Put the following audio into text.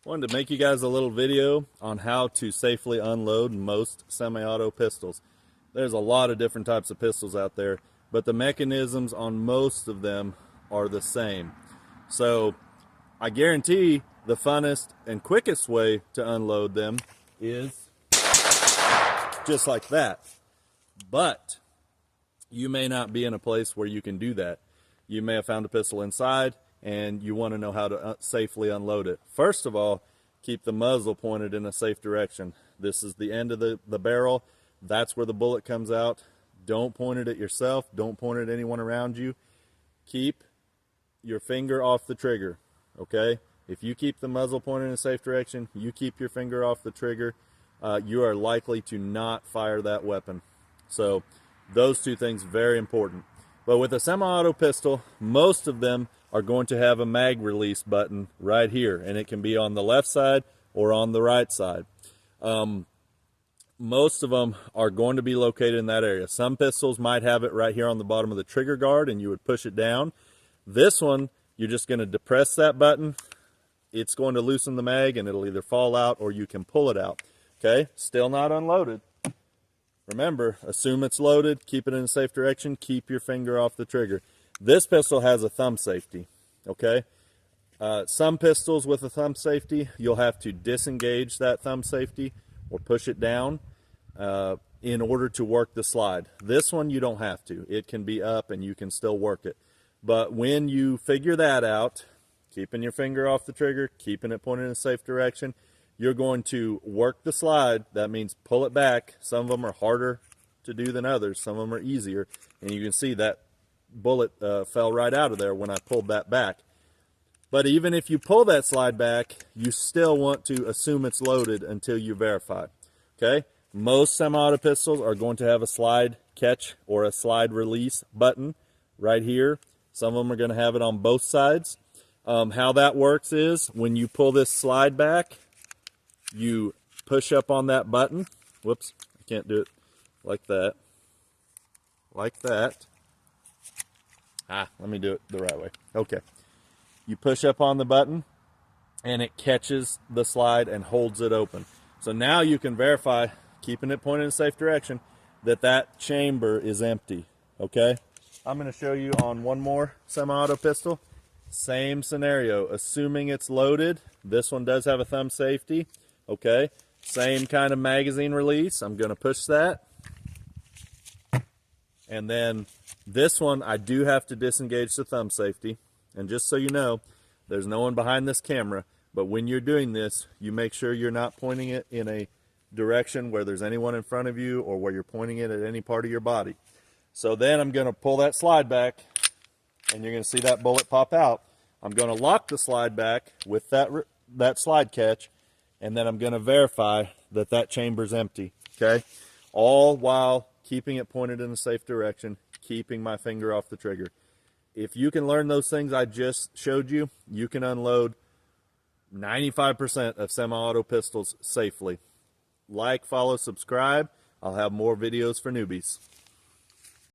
Wanted to make you guys a little video on how to safely unload most semi-auto pistols. There's a lot of different types of pistols out there, but the mechanisms on most of them are the same. So I guarantee the funnest and quickest way to unload them is just like that. But you may not be in a place where you can do that. You may have found a pistol inside and you want to know how to safely unload it. First of all, keep the muzzle pointed in a safe direction. This is the end of the barrel. That's where the bullet comes out. Don't point it at yourself. Don't point it at anyone around you. Keep your finger off the trigger, okay? If you keep the muzzle pointed in a safe direction, you keep your finger off the trigger, you are likely to not fire that weapon. So those two things, very important. But with a semi-auto pistol, most of them are going to have a mag release button right here, and it can be on the left side or on the right side. Most of them are going to be located in that area. Some pistols might have it right here on the bottom of the trigger guard, and you would push it down. This one, you're just going to depress that button. It's going to loosen the mag, and it'll either fall out or you can pull it out. Okay, still not unloaded. Remember, assume it's loaded, keep it in a safe direction, keep your finger off the trigger. This pistol has a thumb safety, okay? Some pistols with a thumb safety, you'll have to disengage that thumb safety or push it down in order to work the slide. This one, you don't have to. It can be up and you can still work it. But when you figure that out, keeping your finger off the trigger, keeping it pointed in a safe direction, you're going to work the slide. That means pull it back. Some of them are harder to do than others. Some of them are easier. And you can see that bullet fell right out of there when I pulled that back. But even if you pull that slide back, you still want to assume it's loaded until you verify. Okay? Most semi-auto pistols are going to have a slide catch or a slide release button right here. Some of them are going to have it on both sides. How that works is when you pull this slide back, you push up on that button. Whoops, I can't do it like that. Like that. Let me do it the right way. Okay. You push up on the button and it catches the slide and holds it open. So now you can verify, keeping it pointed in a safe direction, that that chamber is empty. Okay? I'm going to show you on one more semi-auto pistol. Same scenario, assuming it's loaded. This one does have a thumb safety. Okay, same kind of magazine release. I'm going to push that. And then this one, I do have to disengage the thumb safety. And just so you know, there's no one behind this camera. But when you're doing this, you make sure you're not pointing it in a direction where there's anyone in front of you or where you're pointing it at any part of your body. So then I'm going to pull that slide back, and you're going to see that bullet pop out. I'm going to lock the slide back with that slide catch, and then I'm going to verify that that chamber's empty, okay? All while keeping it pointed in a safe direction, keeping my finger off the trigger. If you can learn those things I just showed you, you can unload 95% of semi-auto pistols safely. Like, follow, subscribe. I'll have more videos for newbies.